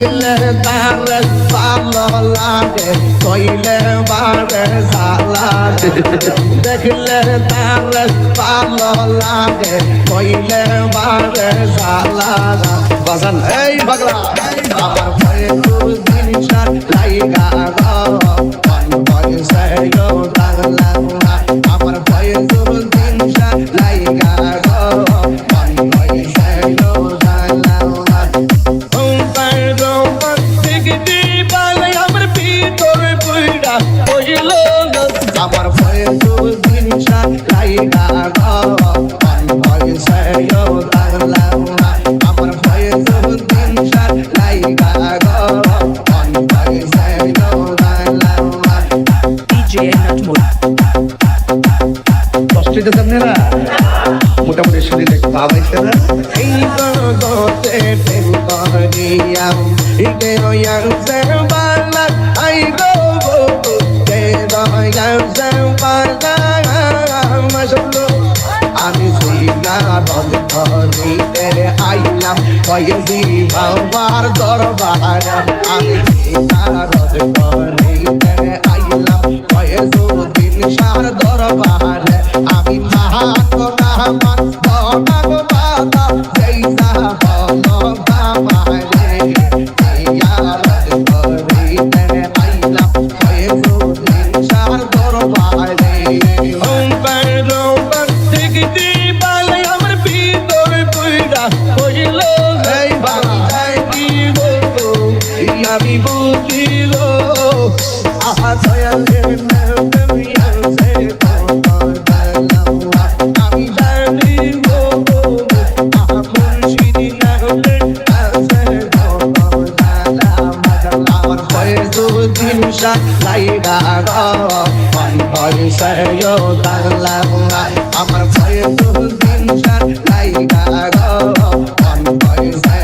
তার ভালো লাগে কইলে বারে সালাদ দেখলে তার ভালো লাগে কইলে বারে সালাদ বাজান এই পাগলা আমার ভয়ে খুব জিনিসটা লাইগা পয়সা দাগলা আমার ভয়ে খুব জিনিসটা লাইগা পয়সা দাগলা আমার ভয়ে খুব জিনিসটা লাইগা পয়সা দাগলা আমার ভয়ে খুব জিনিসটা লাইগা পয়সা দাগলা DJ Najmul. কষ্টের আপনারা মোটামুটি শরীরে ভাব আইছে না এই গতে প্রেম করিয়াম ইকে ওয়াংসে বালা আই গো কে দয়াম সে বালা মাশাআল্লাহ আমি সুইনা বন্ধ করিতে আইলাম কয়েদি বাবার দরবার আমি সুইনা বন্ধ করিতে আইলাম কয়েদিন সার দরবার আমি মাহাতো নামান বাবা বাবা জৈসা বলো বাবারে ইয়ার করিতে আইলাম কয়েদিন সার দরবারে ওম পারো দেখতে পালে আমার ভিতর পুরা হইল এই বাবাই দিব আমি বুঝিল আহা দয়ালের নামে আছে আমি জানিব আহা মুর্শিদি নামে আছে আমার ভয়ে দুদিন লাইগা পয়সা দাগলা আমার ভয়ে দুদিন লাইগা পয়সা